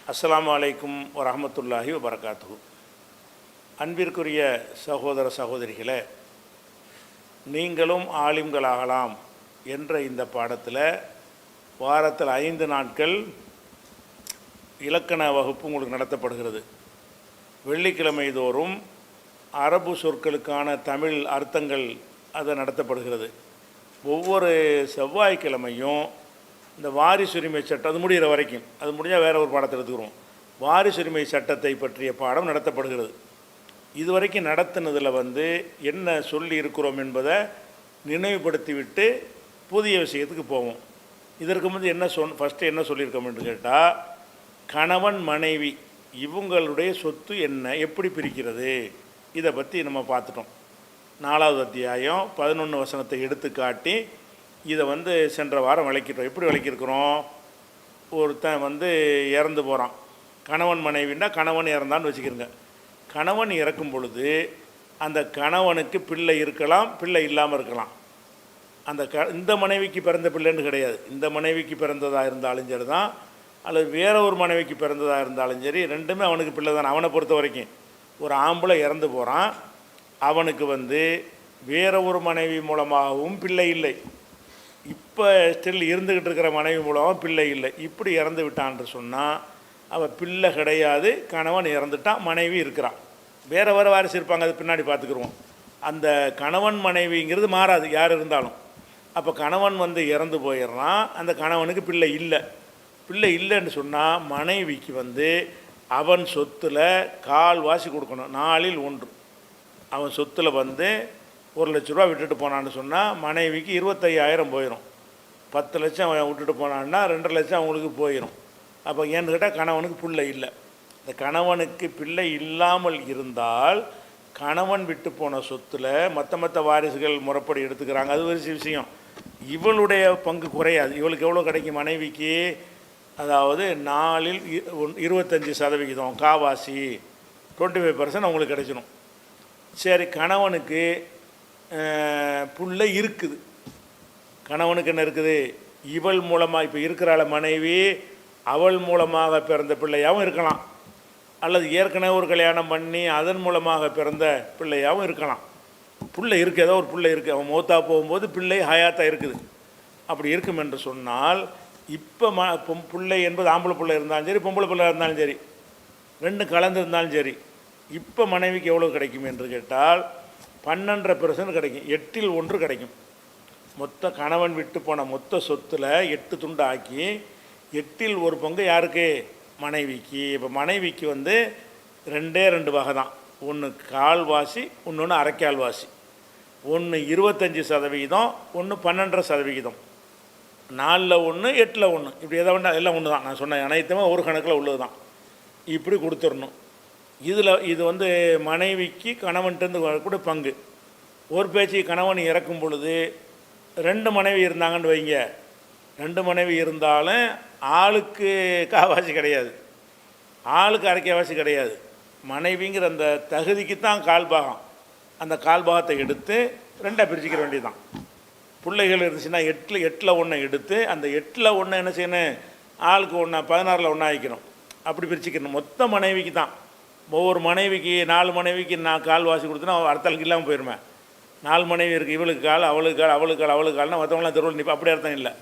அஸ்ஸலாமு அலைக்கும் வரஹ்மத்துல்லாஹி வபரகாத்துஹு. அன்பிற்குரிய சகோதர சகோதரிகளே, நீங்களும் ஆலிம்களாகலாம் என்ற இந்த பாடத்தில் வாரத்தில் 5 நாட்கள் இலக்கண வகுப்பு உங்களுக்கு நடத்தப்படுகிறது. வெள்ளிக்கிழமை தோறும் அரபு சொற்களுக்கான தமிழ் அர்த்தங்கள் அது நடத்தப்படுகிறது. ஒவ்வொரு செவ்வாய்க்கிழமையும் இந்த வாரிசுரிமை சட்டம் அது முடிகிற வரைக்கும், அது முடிஞ்சால் வேறு ஒரு பாடத்தை எடுத்துக்கிறோம், வாரிசுரிமை சட்டத்தை பற்றிய பாடம் நடத்தப்படுகிறது. இதுவரைக்கும் நடத்தினதில் என்ன சொல்லி இருக்கிறோம் என்பதை நினைவுபடுத்திவிட்டு புதிய விஷயத்துக்கு போவோம். இதற்கு முந்தைய ஃபஸ்ட்டு என்ன சொல்லியிருக்கோம் என்று கேட்டால், கணவன் மனைவி இவங்களுடைய சொத்து என்ன, எப்படி பிரிக்கிறது, இதை பற்றி நம்ம பார்த்துட்டோம். 4வது அத்தியாயம் 11 வசனத்தை எடுத்து காட்டி இதை சென்ற வாரம் விளக்கிட்டோம். எப்படி விளக்கியிருக்கிறோம்? ஒருத்தன் இறந்து போகிறான். கணவன் மனைவின்னா கணவன் இறந்தான்னு வச்சுக்கிறங்க. கணவன் இறக்கும் பொழுது அந்த கணவனுக்கு பிள்ளை இருக்கலாம், பிள்ளை இல்லாமல் இருக்கலாம். இந்த மனைவிக்கு பிறந்த பிள்ளைன்னு கிடையாது. இந்த மனைவிக்கு பிறந்ததாக இருந்தாலும் சரி தான், அல்லது வேற ஒரு மனைவிக்கு பிறந்ததாக இருந்தாலும் சரி, ரெண்டுமே அவனுக்கு பிள்ளை தானே. அவனை பொறுத்த வரைக்கும் ஒரு ஆம்பளை இறந்து போகிறான், அவனுக்கு வேற ஒரு மனைவி மூலமாகவும் பிள்ளை இல்லை, இப்போ ஸ்டில் இருந்துக்கிட்டு இருக்கிற மனைவி மூலமாக பிள்ளை இல்லை, இப்படி இறந்து விட்டான்னு சொன்னால் அவள் பிள்ளை கிடையாது. கணவன் இறந்துட்டான், மனைவி இருக்கிறான். வேறு வேறு வாரிசு இருப்பாங்க, அது பின்னாடி பார்த்துக்குருவோம். அந்த கணவன் மனைவிங்கிறது மாறாது யார் இருந்தாலும். அப்போ கணவன் இறந்து போயிடுறான், அந்த கணவனுக்கு பிள்ளை இல்லை. பிள்ளை இல்லைன்னு சொன்னால் மனைவிக்கு அவன் சொத்தில் கால்வாசி கொடுக்கணும். 4ல் 1. அவன் சொத்தில் 1 லட்ச ரூபா விட்டுட்டு போனான்னு சொன்னால் மனைவிக்கு 25,000 போயிடும். 10 லட்சம் அவன் விட்டுட்டு போனான்னா 2 லட்சம் அவங்களுக்கு போயிடும். அப்போ ஏன்னு கேட்டால் கணவனுக்கு பிள்ளை இல்லை. இந்த கணவனுக்கு பிள்ளை இல்லாமல் இருந்தால் கணவன் விட்டு போன சொத்தில் மற்ற வாரிசுகள் முறைப்படி எடுத்துக்கிறாங்க, அது ஒரு விஷயம். இவளுடைய பங்கு குறையாது. இவளுக்கு எவ்வளோ கிடைக்கும் மனைவிக்கு? அதாவது 4ல் 25% காவாசி 25% அவங்களுக்கு கிடைச்சிடும். சரி, கணவனுக்கு புள்ள இருக்குது. கணவனுக்கு என்ன இருக்குது? இவள் மூலமாக இப்போ இருக்கிறாள் மனைவி, அவள் மூலமாக பிறந்த பிள்ளையாகவும் இருக்கலாம், அல்லது ஏற்கனவே ஒரு கல்யாணம் பண்ணி அதன் மூலமாக பிறந்த பிள்ளையாகவும் இருக்கலாம். பிள்ளை இருக்குது, ஏதோ ஒரு பிள்ளை இருக்குது. அவன் மௌத்தா போகும்போது பிள்ளை ஹயாத்தாக இருக்குது. அப்படி இருக்கும் என்று சொன்னால் இப்போ பிள்ளை என்பது ஆம்பளை பிள்ளை இருந்தாலும் சரி, பொம்பளை பிள்ளை இருந்தாலும் சரி, 2 கலந்து இருந்தாலும் சரி, இப்போ மனைவிக்கு எவ்வளோ கிடைக்கும் என்று கேட்டால் 12% கிடைக்கும். 8ல் 1 கிடைக்கும். மொத்த கணவன் விட்டு போன மொத்த சொத்தில் 8 துண்டு ஆக்கி 8ல் 1 பங்கு யாருக்கு? மனைவிக்கு. இப்போ மனைவிக்கு 2 வகை தான். ஒன்று கால்வாசி, இன்னொன்று அரைக்கால்வாசி. ஒன்று 25%, ஒன்று 12%. 4ல் 1, 8ல் 1, இப்படி எதை வேண்டாம், எல்லாம் ஒன்று தான். நான் சொன்ன அனைத்துமே ஒரு கணக்கில் உள்ளது தான். இப்படி கொடுத்துடணும். இது மனைவிக்கு கணவன்கிட்டருந்து கூட பங்கு. ஒரு பேச்சு கணவன் இறக்கும் பொழுது 2 மனைவி இருந்தாங்கன்னு வைங்க. 2 மனைவி இருந்தாலும் ஆளுக்கு காவாசி கிடையாது, ஆளுக்கு அரைக்காவாசி கிடையாது. மனைவிங்கிற அந்த தகுதிக்கு தான் கால்பாகம். அந்த கால்பாகத்தை எடுத்து 2ஆக பிரிச்சுக்கிற வேண்டியதுதான். பிள்ளைகள் இருந்துச்சுன்னா 8ல் 1 எடுத்து அந்த 8ல் 1 என்ன செய்யணும்? ஆளுக்கு 1, 16ல் 1 ஆகிக்கணும். அப்படி பிரிச்சுக்கணும். மொத்த மனைவிக்கு தான். ஒவ்வொரு மனைவிக்கு 4 மனைவிக்கு நான் கால்வாசி கொடுத்தேன்னா அடுத்தாளுக்கு இல்லாமல் போயிடுமே. 4 மனைவி இருக்குது, இவளுக்கு கால், அவளுக்கு கால், அவளுக்கு கால், அவளுக்கு கால்னா மற்றவங்களாம் தெருவில் நிற்பா. அப்படி அர்த்தம் இல்லை.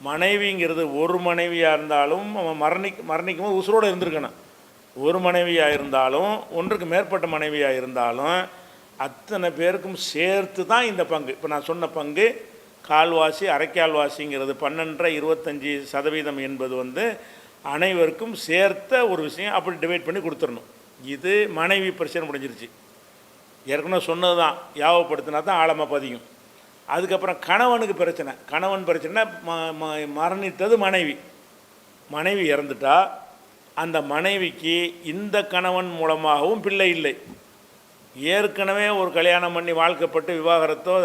மனைவிங்கிறது ஒரு மனைவியாக இருந்தாலும் அவன் மரணிக்கும் போது உசுரோடு இருந்திருக்கணும். ஒரு மனைவியாக இருந்தாலும், ஒன்றுக்கு மேற்பட்ட மனைவியாக இருந்தாலும், அத்தனை பேருக்கும் சேர்த்து தான் இந்த பங்கு. இப்போ நான் சொன்ன பங்கு கால்வாசி, அரைக்கால்வாசிங்கிறது 12 25% என்பது அனைவருக்கும் சேர்த்த ஒரு விஷயம். அப்படி டிவைட் பண்ணி கொடுத்துடணும். இது மனைவி பிரச்சனை முடிஞ்சிருச்சு. ஏற்கனவே சொன்னது தான், யாவப்படுத்தினா தான் ஆழமாக பதியும். அதுக்கப்புறம் கணவனுக்கு பிரச்சனை. கணவன் பிரச்சனை மரணித்தது மனைவி. மனைவி இறந்துட்டா அந்த மனைவிக்கு இந்த கணவன் மூலமாகவும் பிள்ளை இல்லை. ஏற்கனவே ஒரு கல்யாணம் பண்ணி வாழ்க்கப்பட்டு விவாகரத்தோ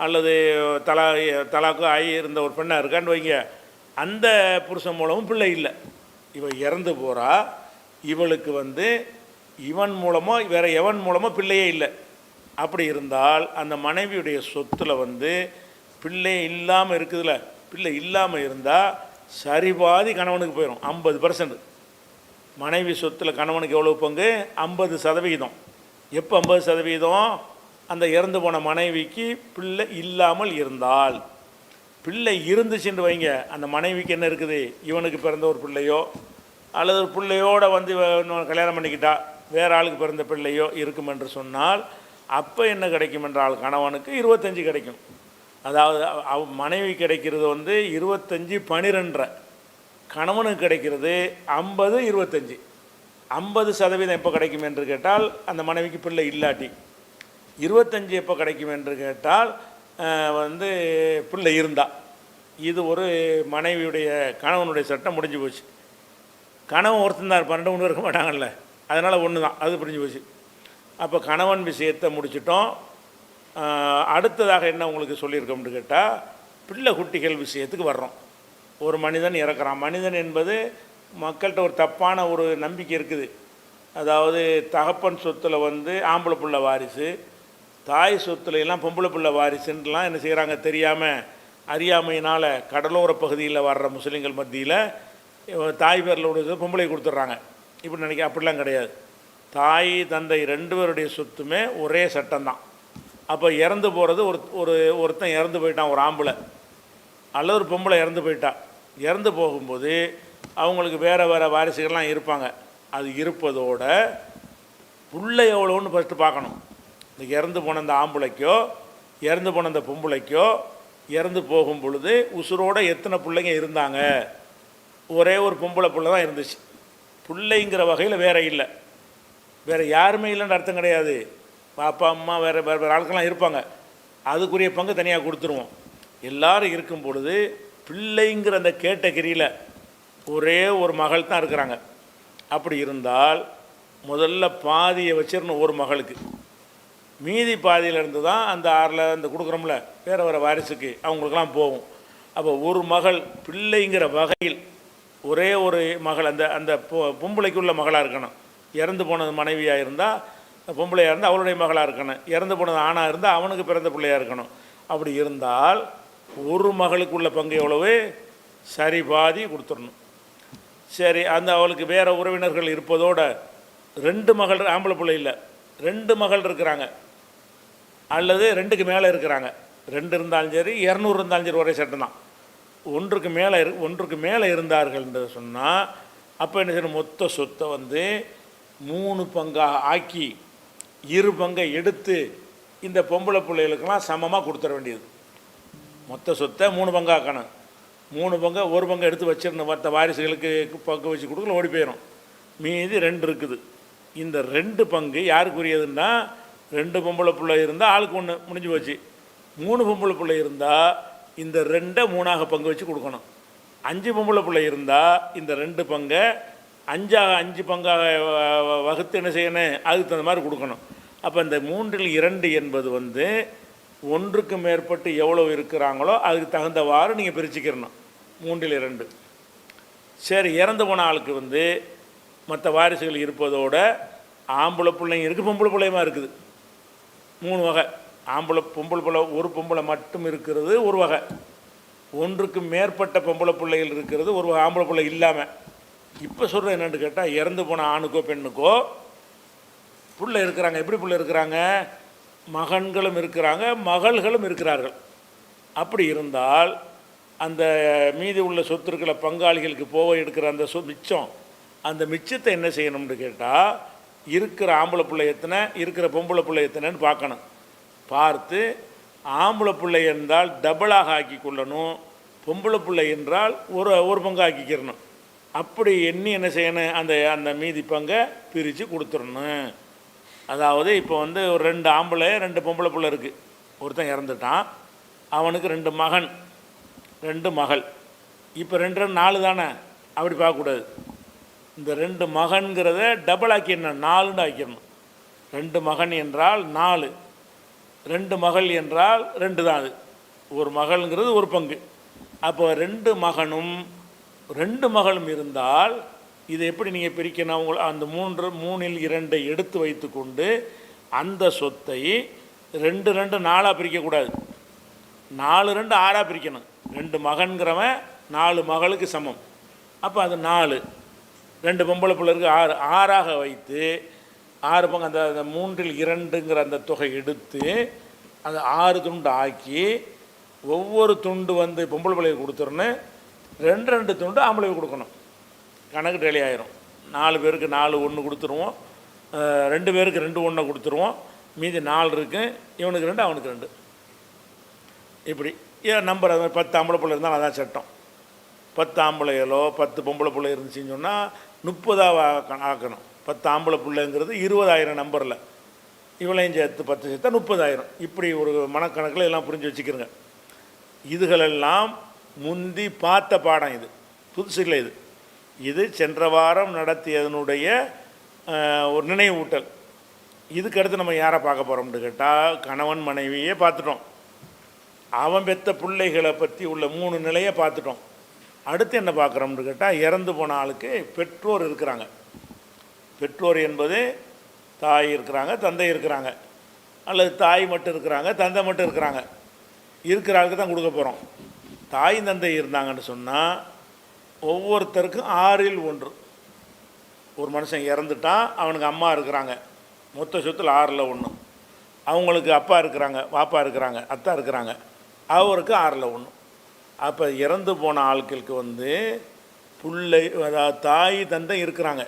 அல்லது தலாக்கோ ஆகி இருந்த ஒரு பெண்ணாக இருக்கான்னு வைங்க, அந்த புருஷன் மூலமும் பிள்ளை இல்லை. இவள் இறந்து போகிறா, இவளுக்கு இவன் மூலமோ வேறு எவன் மூலமோ பிள்ளையே இல்லை. அப்படி இருந்தால் அந்த மனைவியுடைய சொத்தில் பிள்ளை இல்லாமல் இருக்குதுல்ல, பிள்ளை இல்லாமல் இருந்தால் சரிபாதி கணவனுக்கு போயிடும். 50%. மனைவி சொத்தில் கணவனுக்கு எவ்வளோ பங்கு? 50%. எப்போ 50%? அந்த இறந்து போன மனைவிக்கு பிள்ளை இல்லாமல் இருந்தால். பிள்ளை இருந்துச்சுன்னு வைங்க, அந்த மனைவிக்கு என்ன இருக்குது? இவனுக்கு பிறந்த ஒரு பிள்ளையோ அல்லது ஒரு பிள்ளையோடு வந்து கல்யாணம் பண்ணிக்கிட்டா வேறு ஆளுக்கு பிறந்த பிள்ளையோ இருக்கும் என்று சொன்னால் அப்போ என்ன கிடைக்கும் என்றால் கணவனுக்கு 25 கிடைக்கும். அதாவது மனைவி கிடைக்கிறது வந்து 25 12, கணவனுக்கு கிடைக்கிறது 50 25. 50% எப்போ கிடைக்கும் என்று கேட்டால் அந்த மனைவிக்கு பிள்ளை இல்லாட்டி, 25 எப்போ கிடைக்கும் என்று கேட்டால் வந்து பிள்ளை இருந்தால். இது ஒரு மனைவியுடைய கணவனுடைய சட்டம் முடிஞ்சு போச்சு. கணவன் ஒருத்தன் தான் இருப்பான், 2 3 இருக்க மாட்டாங்கல்ல, அதனால் ஒன்று தான், அது புரிஞ்சு போச்சு. அப்போ கணவன் விஷயத்தை முடிச்சிட்டோம். அடுத்ததாக என்ன உங்களுக்கு சொல்லியிருக்கோம்னு கேட்டால் பிள்ளை குட்டிகள் விஷயத்துக்கு வர்றோம். ஒரு மனிதன் இறக்குறான். மனிதன் என்பது மக்கள்கிட்ட ஒரு தப்பான ஒரு நம்பிக்கை இருக்குது. அதாவது தகப்பன் சொத்தில் வந்து ஆம்பளை பிள்ளை வாரிசு, தாய் சொத்துல எல்லாம் பொம்பளை பிள்ளை வாரிசுன்றலாம் என்ன செய்கிறாங்க தெரியாமல் அறியாமையினால் கடலோர பகுதியில் வர்ற முஸ்லீம்கள் மத்தியில் தாய் பேரில் உள்ள பொம்பளை கொடுத்துட்றாங்க. இப்படி அப்படிலாம் கிடையாது. தாய் தந்தை 2 பேருடைய சொத்துமே ஒரே சட்டம்தான். அப்போ இறந்து போகிறது ஒருத்தன் இறந்து போயிட்டான், ஒரு ஆம்பளை அல்லது ஒரு பொம்பளை இறந்து போயிட்டா. இறந்து போகும்போது அவங்களுக்கு வேறு வேறு வாரிசுகள்லாம் இருப்பாங்க. அது இருப்பதோட புள்ளை எவ்வளோன்னு ஃபஸ்ட்டு பார்க்கணும். இந்த இறந்து போன அந்த ஆம்பளைக்கோ இறந்து போன அந்த பொம்பளைக்கோ இறந்து போகும் பொழுது உசுரோடு எத்தனை பிள்ளைங்க இருந்தாங்க? ஒரே ஒரு பொம்பளை பிள்ளை தான் இருந்துச்சு. பிள்ளைங்கிற வகையில் வேறு இல்லை, வேறு யாருமே இல்லைன்னு அர்த்தம் கிடையாது. அப்பா அம்மா வேறு வேறு ஆட்கள்லாம் இருப்பாங்க. அதுக்குரிய பங்கு தனியாக கொடுத்துருவோம். எல்லோரும் இருக்கும் பொழுது பிள்ளைங்கிற அந்த கேட்டகரியில் ஒரே ஒரு மகள் தான் இருக்கிறாங்க. அப்படி இருந்தால் முதல்ல பாதியை வச்சிடணும் ஒரு மகளுக்கு. மீதி பாதியிலேருந்து தான் அந்த 6ல் அந்த கொடுக்குறோம்ல வேறு வேறு வாரிசுக்கு அவங்களுக்கெல்லாம் போகும். அப்போ ஒரு மகள் பிள்ளைங்கிற வகையில் ஒரே ஒரு மகள் அந்த அந்த பொம்பளைக்கு உள்ள மகளாக இருக்கணும். இறந்து போனது மனைவியாக இருந்தால் பொம்பளையாக இருந்தால் அவளுடைய மகளாக இருக்கணும். இறந்து போனது ஆணாக இருந்தால் அவனுக்கு பிறந்த பிள்ளையாக இருக்கணும். அப்படி இருந்தால் ஒரு மகளுக்கு உள்ள பங்கு எவ்வளவு? சரி பாதி கொடுத்துடணும். சரி, அந்த அவளுக்கு வேறு உறவினர்கள் இருப்பதோட 2 மகள், ஆம்பளை பிள்ளை இல்லை 2 மகள் இருக்கிறாங்க அல்லது 2க்கு மேலே இருக்கிறாங்க. 2 இருந்தாலும் சரி 200 இருந்தாலும் சரி ஒரே சட்டம் தான். ஒன்றுக்கு மேலே இருந்தார்கள்ன்றது சொன்னால் அப்போ என்ன செய்யணும்? மொத்த சொத்தை வந்து 3 பங்காக ஆக்கி 2 பங்கை எடுத்து இந்த பொம்பளை பிள்ளைகளுக்கெல்லாம் சமமாக கொடுத்துட வேண்டியது. மொத்த சொத்தை 3 பங்காக்கணும். 3 பங்கை 1 பங்கை எடுத்து வச்சிடணும். மற்ற வாரிசுகளுக்கு பங்கு வச்சு கொடுக்கல, ஓடி போயிடும். மீதி 2 இருக்குது. இந்த 2 பங்கு யாருக்குரியதுன்னா 2 பொம்பளை பிள்ளை இருந்தால் ஆளுக்கு 1 முடிஞ்சு போச்சு. 3 பொம்பளை பிள்ளை இருந்தால் இந்த 2 3ஆக பங்கு வச்சு கொடுக்கணும். 5 பொம்பளை பிள்ளை இருந்தால் இந்த 2 பங்கை 5 பங்காக வகுத்து என்ன செய்யணும்? அதுக்கு தகுந்த மாதிரி கொடுக்கணும். அப்போ இந்த 3ல் 2 என்பது வந்து 1க்கு மேற்பட்டு எவ்வளோ இருக்கிறாங்களோ அதுக்கு தகுந்தவாறு நீங்கள் பிரிச்சுக்கிறணும். 3ல் 2. சரி, இறந்து போன ஆளுக்கு வந்து மற்ற வாரிசுகள் இருப்பதோட ஆம்பளை பிள்ளைங்க இருக்குது, பொம்பளை பிள்ளையமாக இருக்குது. 3 வகை. பொம்பளை பிள்ளை ஒரு பொம்பளை மட்டும் இருக்கிறது ஒரு வகை. 1க்கு மேற்பட்ட பொம்பளை பிள்ளைகள் இருக்கிறது ஒரு ஆம்பளை பிள்ளை இல்லாமல். இப்போ சொல்கிறேன் என்னென்னு கேட்டால் இறந்து போன ஆணுக்கோ பெண்ணுக்கோ பிள்ளை இருக்கிறாங்க. எப்படி பிள்ளை இருக்கிறாங்க? மகன்களும் இருக்கிறாங்க, மகள்களும் இருக்கிறார்கள். அப்படி இருந்தால் அந்த மீதி உள்ள சொத்துக்களை பங்காளிகளுக்கு போக எடுக்கிற அந்த மிச்சம், அந்த மிச்சத்தை என்ன செய்யணும்னு கேட்டால் இருக்கிற ஆம்பளை பிள்ளை எத்தனை, இருக்கிற பொம்பளை பிள்ளை எத்தனைன்னு பார்க்கணும். பார்த்து ஆம்பளை பிள்ளை என்றால் டபுளாக ஆக்கி கொள்ளணும், பொம்பளை பிள்ளை என்றால் ஒரு பங்கு ஆக்கிக்கிறணும். அப்படி எண்ணி என்ன செய்யணும்? அந்த மீதி பங்கை பிரித்து கொடுத்துடணும். அதாவது இப்போ வந்து ஒரு 2 ஆம்பளை 2 பொம்பளை பிள்ளை இருக்குது. ஒருத்தன் இறந்துட்டான், அவனுக்கு 2 மகன் 2 மகள். இப்போ 2 4 தானே, அப்படி பார்க்கக்கூடாது. இந்த 2 மகன்கிறத டபுள் ஆக்கிடணும், 4ன்னு ஆக்கிடணும். 2 மகன் என்றால் 4, 2 மகள் என்றால் 2 தான். அது ஒரு மகள்ங்கிறது ஒரு பங்கு. அப்போ 2 மகனும் 2 மகளும் இருந்தால் இதை எப்படி நீங்கள் பிரிக்கணும்? அந்த 3ல் 2 எடுத்து வைத்து கொண்டு அந்த சொத்தை 2 2 4ஆக பிரிக்கக்கூடாது. 4 2 6ஆக பிரிக்கணும். 2 மகன்கிறவன் 4 மகளுக்கு சமம். அப்போ அது 4. 2 பொம்பளை பிள்ளைக்கு 6 6ஆக வைத்து 6 பங்கு அந்த 3இல் 2ங்கிற அந்த தொகை எடுத்து அந்த 6 துண்டு ஆக்கி ஒவ்வொரு துண்டு வந்து பொம்பளை பிள்ளைக்கு கொடுத்துருன்னு 2 துண்டு ஆம்பளைக்கு கொடுக்கணும். கணக்கு டெலி ஆயிரும். 4 பேருக்கு 4 1 கொடுத்துருவோம், 2 பேருக்கு 2 1 கொடுத்துருவோம், மீதி 4 இருக்குது, இவனுக்கு 2 அவனுக்கு 2. இப்படி ஏன் நம்பர் அது மாதிரி 10 ஆம்பளை பிள்ளை இருந்தால் அதான் சட்டம். 10 ஆம்பளைகளோ 10 பொம்பளை பிள்ளை இருந்துச்சுன்னு சொன்னால் 30 ஆக்கணும். 10 ஆம்பளை பிள்ளைங்கிறது 20,000 நம்பரில், இவளையும் சேர்த்து 10 சேர்த்தா 30,000. இப்படி ஒரு மனக்கணக்கில் எல்லாம் புரிஞ்சு வச்சுக்கிறங்க. இதுகளெல்லாம் முந்தி பார்த்த பாடம், இது புதுசு இல்லை. இது சென்ற வாரம் நடத்தியதனுடைய ஒரு நினைவூட்டல். இதுக்கடுத்து நம்ம யாரை பார்க்க போகிறோம்னு கேட்டால், கணவன் மனைவியே பார்த்துட்டோம், அவன் பெற்ற பிள்ளைகளை பற்றி உள்ள 3 நிலையை பார்த்துட்டோம். அடுத்து என்ன பார்க்குறோம்னு கேட்டால், இறந்து போன ஆளுக்கு பெற்றோர் இருக்கிறாங்க. பெற்றோர் என்பது தாய் இருக்கிறாங்க, தந்தை இருக்கிறாங்க, அல்லது தாய் மட்டும் இருக்கிறாங்க, தந்தை மட்டும் இருக்கிறாங்க. இருக்கிற ஆளுக்கு தான் கொடுக்க போகிறோம். தாய் தந்தை இருந்தாங்கன்னு சொன்னால் ஒவ்வொருத்தருக்கும் 6இல் 1. ஒரு மனுஷன் இறந்துட்டான், அவனுக்கு அம்மா இருக்கிறாங்க, மொத்த சொத்தில் 6இல் 1. அவங்களுக்கு அப்பா இருக்கிறாங்க, பாப்பா இருக்கிறாங்க, அத்தா இருக்கிறாங்க, அவருக்கு 6இல் 1. அப்போ இறந்து போன ஆட்களுக்கு வந்து பிள்ளை, அதாவது தாய் தந்தை இருக்கிறாங்க.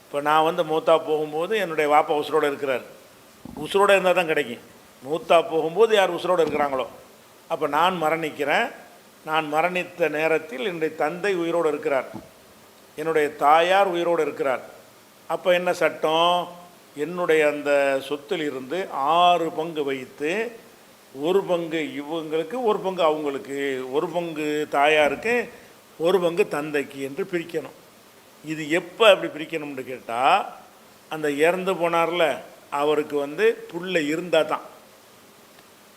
இப்போ நான் வந்து மூத்தா போகும்போது என்னுடைய வாப்பா உசுரோடு இருக்கிறார். உசுரோடு இருந்தால் தான் கிடைக்கும். மூத்தா போகும்போது யார் உசுரோடு இருக்கிறாங்களோ, அப்போ நான் மரணிக்கிறேன். நான் மரணித்த நேரத்தில் என்னுடைய தந்தை உயிரோடு இருக்கிறார், என்னுடைய தாயார் உயிரோடு இருக்கிறார். அப்போ என்ன சட்டம், என்னுடைய அந்த சொத்தில் இருந்து 6 பங்கு வைத்து 1 பங்கு இவங்களுக்கு, 1 பங்கு அவங்களுக்கு, 1 பங்கு தாயாருக்கு, 1 பங்கு தந்தைக்கு என்று பிரிக்கணும். இது எப்போ அப்படி பிரிக்கணும்னு கேட்டால், அந்த இறந்து போனார்ல அவருக்கு வந்து புள்ள இருந்தால் தான்,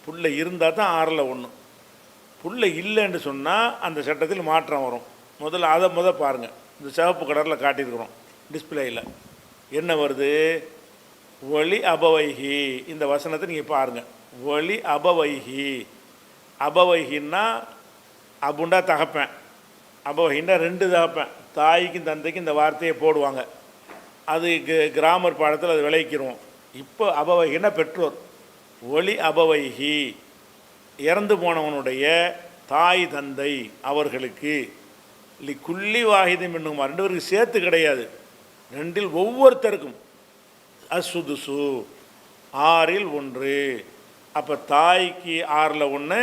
புள்ள இருந்தால் தான் 6இல் 1. புள்ள இல்லைன்னு சொன்னால் அந்த சட்டத்தில் மாற்றம் வரும். முதல்ல அதை பாருங்கள். இந்த சிவப்பு கலரில் காட்டியிருக்கிறோம் டிஸ்பிளேயில் என்ன வருது, ஒளி அபவைகி. இந்த வசனத்தை நீங்கள் பாருங்கள். ஒளி அபவைகி. அபவைகின்னா அபுண்டா தகப்பேன், அபவைகின்னா 2 தகப்பேன். தாய்க்கும் தந்தைக்கும் இந்த வார்த்தையை போடுவாங்க. அது கிராமர் பாடத்தில் அது விளைவிக்கிறோம். இப்போ அபவைகின்னா பெற்றோர். ஒளி அபவைகி, இறந்து போனவனுடைய தாய் தந்தை அவர்களுக்கு குள்ளி வாகிதம் என்னுமா 2 பேருக்கு சேர்த்து கிடையாது, 2இல் ஒவ்வொருத்தருக்கும் அசுதுசு 6இல் 1. அப்போ தாய்க்கு 6இல் 1,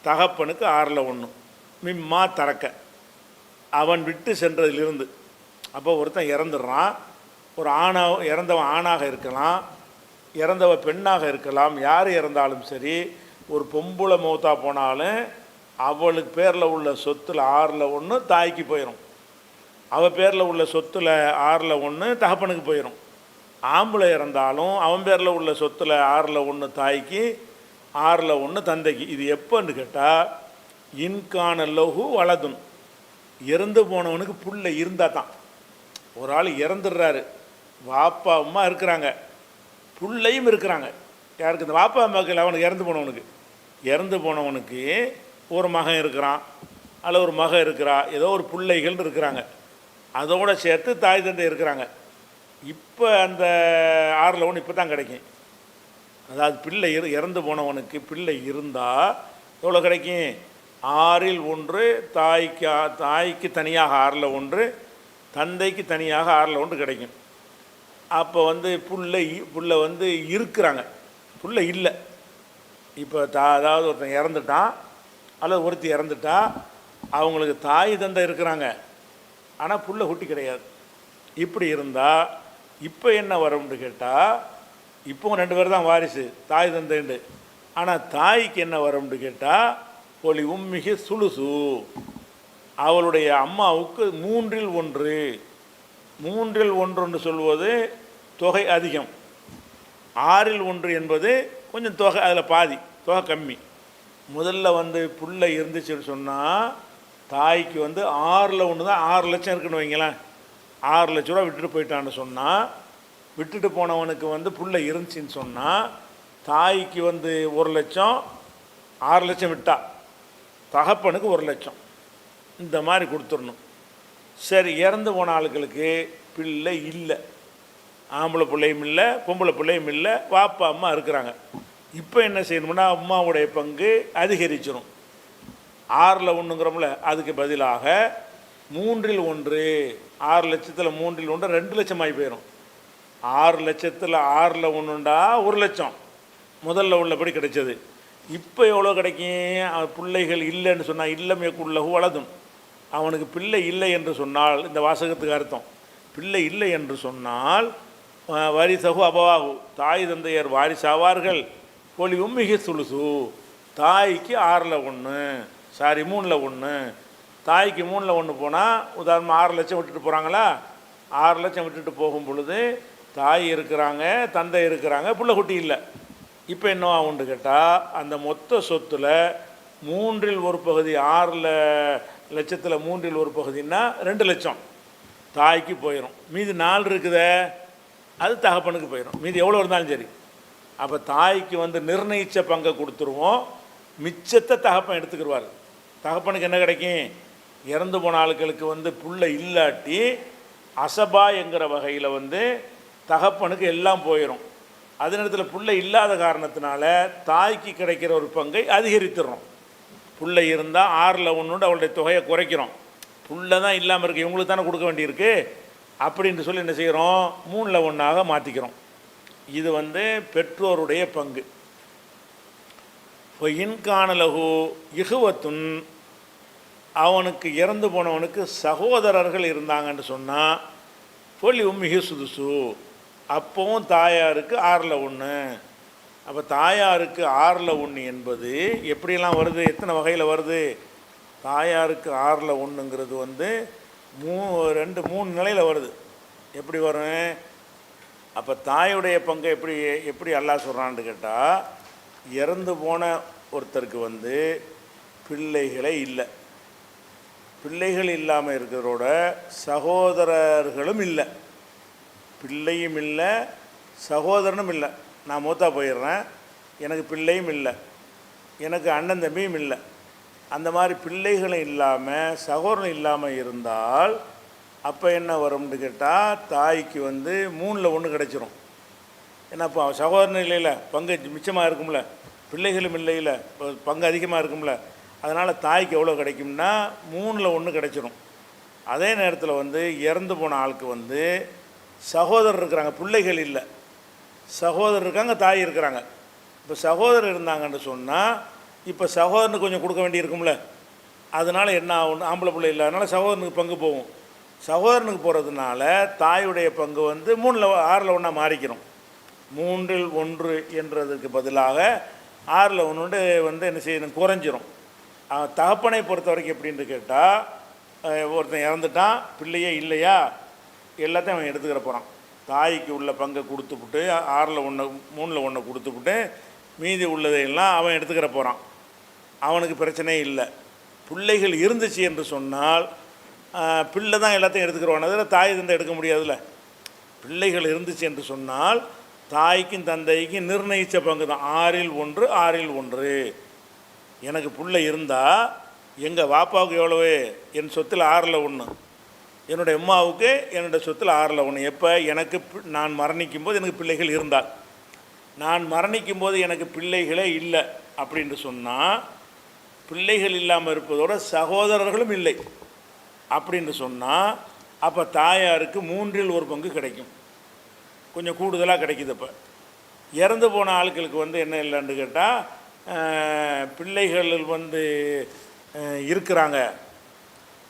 தகப்பனுக்கு 6இல் 1. மிம்மா தரக்க, அவன் விட்டு சென்றதிலிருந்து. அப்போ ஒருத்தன் இறந்துடுறான், ஒரு இறந்தவன் ஆணாக இருக்கலாம், இறந்தவ பெண்ணாக இருக்கலாம், யார் இறந்தாலும் சரி. ஒரு பொம்பளை மௌத்தா போனாலும் அவளுக்கு பேரில் உள்ள சொத்தில் 6இல் 1 தாய்க்கு போயிடும், அவள் பேரில் உள்ள சொத்தில் 6இல் 1 தகப்பனுக்கு போயிடும். ஆம்பளை இறந்தாலும் அவன் பேரில் உள்ள சொத்தில் 6இல் 1 தாய்க்கு, 6இல் 1 தந்தைக்கு. இது எப்போன்னு கேட்டால், இன்கான லஹு வலதுன், இறந்து போனவனுக்கு புள்ள இருந்தால் தான். ஒரு ஆள் இறந்துடுறாரு, வாப்பா அம்மா இருக்கிறாங்க, புள்ளையும் இருக்கிறாங்க. யாருக்கு? இந்த வாப்பா அம்மாக்கள். அவனுக்கு இறந்து போனவனுக்கு ஒரு மகன் இருக்கிறான், அல்ல ஒரு மகன் இருக்கிறா, ஏதோ ஒரு பிள்ளைகள் இருக்கிறாங்க, அதோடு சேர்த்து தாய் தந்தை இருக்கிறாங்க. இப்போ அந்த 6இல் 1 இப்போ தான் கிடைக்கும். அதாவது பிள்ளை இறந்து போனவனுக்கு பிள்ளை இருந்தால் எவ்வளோ கிடைக்கும்? 6இல் 1 தாய்க்கு தனியாக 6இல் 1, தந்தைக்கு தனியாக 6இல் 1 கிடைக்கும். அப்போ வந்து புள்ள வந்து இருக்கிறாங்க, புள்ள இல்லை. இப்போ அதாவது ஒருத்தன் இறந்துட்டான் அல்லது ஒருத்தி இறந்துட்டா, அவங்களுக்கு தாய் தந்தை இருக்கிறாங்க, ஆனால் புள்ள குட்டி கிடையாது. இப்படி இருந்தால் இப்போ என்ன வரும்னு கேட்டால், இப்போ 2 பேர் தான் வாரிசு, தாய் தந்தைண்டு. ஆனால் தாய்க்கு என்ன வரும்னு கேட்டால், ஒளி உம்மிகி சுலுசு, அவளுடைய அம்மாவுக்கு 3இல் 1. 3இல் 1 சொல்வது தொகை அதிகம். 6இல் 1 என்பது கொஞ்சம் தொகை, அதில் பாதி தொகை கம்மி. முதல்ல வந்து புள்ளை இருந்துச்சுன்னு சொன்னால் தாய்க்கு வந்து 6இல் 1 தான். 6 லட்சம் இருக்குன்னு வைங்களேன், 6 லட்ச ரூபா விட்டுட்டு போயிட்டான்னு சொன்னால், விட்டுட்டு போனவனுக்கு வந்து புள்ளை இருந்துச்சின்னு சொன்னால், தாய்க்கு வந்து 1 லட்சம், 6 லட்சம் விட்டா தகப்பனுக்கு 1 லட்சம், இந்த மாதிரி கொடுத்துடணும். சரி, இறந்து போன ஆளுகளுக்கு பிள்ளை இல்லை, ஆம்பளை பிள்ளையும் இல்லை, பொம்பளை பிள்ளையும் இல்லை, வாப்பா அம்மா இருக்கிறாங்க. இப்போ என்ன செய்யணும்னா அம்மாவுடைய பங்கு அதிகரிச்சிடும். 6/1ங்கிறோம்ல, அதுக்கு பதிலாக 3/1, 6 லட்சத்தில் 3/1 2 லட்சம் ஆகி போயிடும். 6 லட்சத்தில் 6/1 1 லட்சம் முதல்ல உள்ளபடி கிடைச்சது. இப்போ எவ்வளோ கிடைக்கும்? பிள்ளைகள் இல்லைன்னு சொன்னால் இல்லமைக்குள்ளகு வலதும், அவனுக்கு பிள்ளை இல்லை என்று சொன்னால், இந்த வாசகத்துக்கு அர்த்தம் பிள்ளை இல்லை என்று சொன்னால் வரிசகு அபவாகு, தாய் தந்தையர் வாரிசாவார்கள். ஒளி உம்மிகி சுலுசு, தாய்க்கு 6/1, சாரி 3/1. தாய்க்கு 3/1 போனால் உதாரணமாக 6 லட்சம் விட்டுட்டு போகிறாங்களா, 6 லட்சம் விட்டுட்டு போகும் பொழுது தாய் இருக்கிறாங்க, தந்தை இருக்கிறாங்க, பிள்ளை குட்டி இல்லை. இப்போ என்ன ஆகும்னு கேட்டால், அந்த மொத்த சொத்தில் 1/3 6 லட்சத்தில் 1/3 2 லட்சம் தாய்க்கு போயிடும். மீதி 4 இருக்குதே, அது தகப்பனுக்கு போயிடும். மீதி எவ்வளோ இருந்தாலும் சரி. அப்போ தாய்க்கு நிர்ணயித்த பங்கை கொடுத்துருவோம், மிச்சத்தை தகப்பன் எடுத்துக்கிடுவார். தகப்பனுக்கு என்ன கிடைக்கும்? இறந்து போன ஆளுகளுக்கு புள்ளை இல்லாட்டி அசபா என்கிற வகையில் தகப்பனுக்கு எல்லாம் போயிடும். அதே நேரத்தில் புள்ளை இல்லாத காரணத்தினால தாய்க்கு கிடைக்கிற ஒரு பங்கை அதிகரித்துடுறோம். புள்ளை இருந்தால் 6/1 அவளுடைய தொகையை குறைக்கிறோம். புள்ளை தான் இல்லாமல் இருக்குது, இவங்களுக்கு தானே கொடுக்க வேண்டியிருக்கு அப்படின்ட்டு சொல்லி என்ன செய்கிறோம்? 3/1 மாற்றிக்கிறோம். இது பெற்றோருடைய பங்கு. இப்போ இன்கானலகு இகுவத்துன், அவனுக்கு இறந்து போனவனுக்கு சகோதரர்கள் இருந்தாங்கன்னு சொன்னால் பொலி உம்மிகி சுதுசு, அப்போவும் தாயாருக்கு 6/1. அப்போ தாயாருக்கு 6/1 என்பது எப்படியெல்லாம் வருது, எத்தனை வகையில் வருது? தாயாருக்கு 6/1ங்கிறது 3 நிலையில் வருது. எப்படி வரும்? அப்போ தாயுடைய பங்கை எப்படி அல்லாஹ் சொல்கிறான்னு கேட்டால், இறந்து போன ஒருத்தருக்கு பிள்ளைகளே இல்லை, பிள்ளைகள் இல்லாமல் இருக்கிறதோட சகோதரர்களும் இல்லை, பிள்ளையும் இல்லை சகோதரனும் இல்லை. நான் மூத்தா போயிடுறேன், எனக்கு பிள்ளையும் இல்லை, எனக்கு அண்ணன் தம்பியும் இல்லை. அந்த மாதிரி பிள்ளைகளும் இல்லாமல் சகோதரன் இல்லாமல் இருந்தால் அப்போ என்ன வரும்னு கேட்டால், தாய்க்கு 3/1 கிடச்சிரும். ஏன்னா இப்போ சகோதரன் இல்லைல்ல, பங்கு மிச்சமாக இருக்கும்ல, பிள்ளைகளும் இல்லையில, பங்கு அதிகமாக இருக்கும்ல. அதனால் தாய்க்கு எவ்வளோ கிடைக்கும்னா 3/1 கிடச்சிரும். அதே நேரத்தில் இறந்து போன ஆளுக்கு சகோதரர் இருக்கிறாங்க, பிள்ளைகள் இல்லை, சகோதரர் இருக்காங்க, தாய் இருக்கிறாங்க. இப்போ சகோதரர் இருந்தாங்கன்னு சொன்னால் இப்போ சகோதரனுக்கு கொஞ்சம் கொடுக்க வேண்டியிருக்கும்ல. அதனால் என்ன ஆகும்? ஆம்பளை பிள்ளை இல்லாதனால சகோதரனுக்கு பங்கு போகும். சகோதரனுக்கு போகிறதுனால தாயுடைய பங்கு 6/1 மாறிக்கிறோம். 3/1 என்றதுக்கு பதிலாக 6/1 என்ன செய்யணும்? குறைஞ்சிரும். தகப்பனை பொறுத்த வரைக்கும் எப்படின்னு கேட்டால், ஒருத்தன் இறந்துட்டான், பிள்ளையே இல்லையா, எல்லாத்தையும் அவன் எடுத்துக்கிற போகிறான். தாய்க்கு உள்ள பங்கை கொடுத்துப்புட்டு 6/1 3/1 கொடுத்துப்புட்டு மீதி உள்ளதையெல்லாம் அவன் எடுத்துக்கிற போகிறான். அவனுக்கு பிரச்சனையே இல்லை. பிள்ளைகள் இருந்துச்சு என்று சொன்னால் பிள்ளை தான் எல்லாத்தையும் எடுத்துக்கிறவான். அதில் தாய் தந்தை எடுக்க முடியாதுல்ல. பிள்ளைகள் இருந்துச்சு என்று சொன்னால் தாய்க்கும் தந்தைக்கும் நிர்ணயித்த பங்கு தான் 6/1 6/1. எனக்கு பிள்ளை இருந்தால் எங்கள் வாப்பாவுக்கு எவ்வளவு? என் சொத்தில் 6/1. என்னுடைய அம்மாவுக்கு என்னுடைய சொத்தில் 6/1. எப்போ? எனக்கு நான் மரணிக்கும் போது எனக்கு பிள்ளைகள் இருந்தால். நான் மரணிக்கும் போது எனக்கு பிள்ளைகளே இல்லை அப்படின்னு சொன்னால், பிள்ளைகள் இல்லாமல் இருப்பதோட சகோதரர்களும் இல்லை அப்படின்னு சொன்னால், அப்போ தாயாருக்கு 3/1 கிடைக்கும். கொஞ்சம் கூடுதலாக கிடைக்குது. இப்போ இறந்து போன ஆட்களுக்கு என்ன இல்லைன்னு கேட்டால், பிள்ளைகள் இருக்கிறாங்க,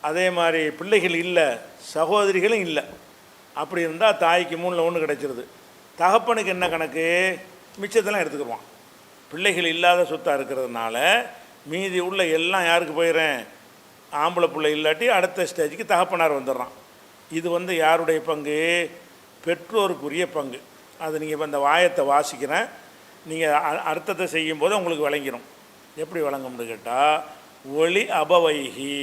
அதே மாதிரி பிள்ளைகள் இல்லை, சகோதரிகளும் இல்லை. அப்படி இருந்தால் தாய்க்கு 3/1 கிடைச்சிருது. தகப்பனுக்கு என்ன கணக்கு? மிச்சத்தெல்லாம் எடுத்துக்கிடுவான். பிள்ளைகள் இல்லாத சொத்தாக இருக்கிறதுனால மீதி உள்ள எல்லாம் யாருக்கு போயிடுறேன்? ஆம்பளை பிள்ளை இல்லாட்டி அடுத்த ஸ்டேஜுக்கு தகப்பனார் வந்துடுறான். இது யாருடைய பங்கு? பெற்றோருக்குரிய பங்கு. அது நீங்கள் இப்போ இந்த வாயத்தை வாசிக்கிறேன், நீங்கள் அர்த்தத்தை செய்யும்போது உங்களுக்கு விளங்கிடும். எப்படி விளங்கும்னு கேட்டால், ஒளி அபவைகி,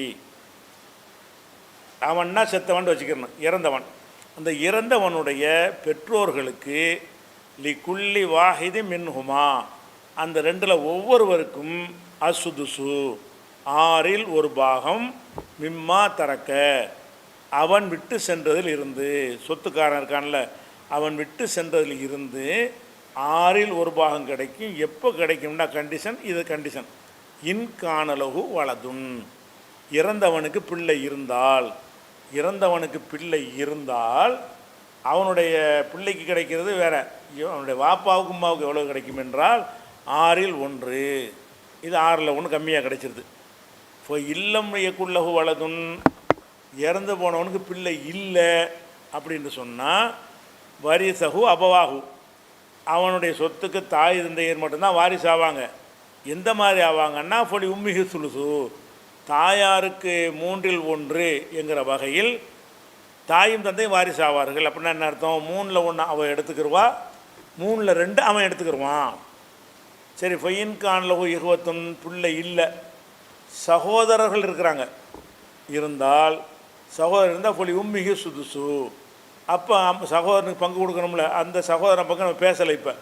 அவன்னா செத்தவன் வச்சுக்கிறணும், இறந்தவன். அந்த இறந்தவனுடைய பெற்றோர்களுக்கு லிகுல்லி வாஹிதி மின்ஹுமா, அந்த 2ல் ஒவ்வொருவருக்கும் அசுதுசு, 6ல் 1 பாகம், மிம்மா தரக்க, அவன் விட்டு சென்றதில் இருந்து, சொத்துக்காரன் இருக்கான்ல, அவன் விட்டு சென்றதில் இருந்து 1/6 கிடைக்கும். எப்போ கிடைக்கும்னா கண்டிஷன், இது கண்டிஷன். இன்கானலகு வலதுன், இறந்தவனுக்கு பிள்ளை இருந்தால், இறந்தவனுக்கு பிள்ளை இருந்தால் அவனுடைய பிள்ளைக்கு கிடைக்கிறது வேற. அவனுடைய வாப்பாவுக்கும் அம்மாவுக்கு எவ்வளோ கிடைக்கும் என்றால் 1/6. இது 1/6 கம்மியாக கிடைச்சிருது. இப்போ இல்லம் எக்குள்ளகு வலதுன், இறந்து போனவனுக்கு பிள்ளை இல்லை அப்படின்னு சொன்னால் வரிசகு அபவாகு, அவனுடைய சொத்துக்கு தாய் தந்தையர் மட்டும்தான் வாரிசு ஆவாங்க. எந்த மாதிரி ஆவாங்கன்னா ஃபொலி உம்மிஹி சுலுசு, தாயாருக்கு 1/3 என்கிற வகையில் தாயும் தந்தையும் வாரிசு ஆவார்கள். அப்படின்னா என்ன அர்த்தம்? 3ல் 1 அவன் எடுத்துக்கிடுவா, 3ல் 2 அவன் எடுத்துக்கிடுவான். சரி, ஃபொயின் கான்லகு இகுவத்துன், பிள்ளை இல்லை, சகோதரர்கள் இருக்கிறாங்க, இருந்தால் சகோதரர் இருந்தால் ஃபொலி உம்மிஹி சுதுசு, அப்போ சகோதரனுக்கு பங்கு கொடுக்கணும்ல, அந்த சகோதரன் பக்கம் நம்ம பேசலை. இப்போ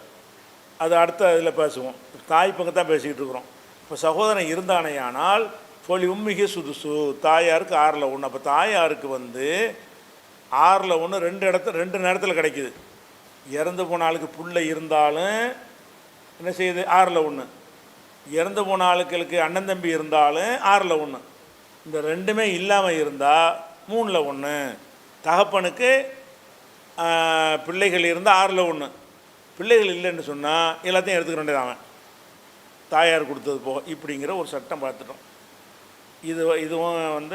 அது அடுத்த இதில் பேசுவோம். தாய் பங்கு தான் பேசிக்கிட்டு இருக்கிறோம். இப்போ சகோதரன் இருந்தானேயானால் ஃபொலி உம்மிஹி சுதுசு, தாயாருக்கு 1/6. அப்போ தாயாருக்கு 1/6 2 நேரத்தில் கிடைக்குது. இறந்து போன ஆளுக்கு பிள்ளை இருந்தாலும் என்ன செய்யுது? 1/6. இறந்து போன ஆளுக்களுக்கு அண்ணன் தம்பி இருந்தாலும் 1/6. இந்த ரெண்டுமே இல்லாமல் இருந்தால் 3ல் 1. தகப்பனுக்கு பிள்ளைகள் இருந்தால் 6ல் 1. பிள்ளைகள் இல்லைன்னு சொன்னால் எல்லாத்தையும் எடுத்துக்க வேண்டியது அவன், தாயார் கொடுத்தது போக. இப்படிங்கிற ஒரு சட்டம் பார்த்துட்டோம். இதுவும்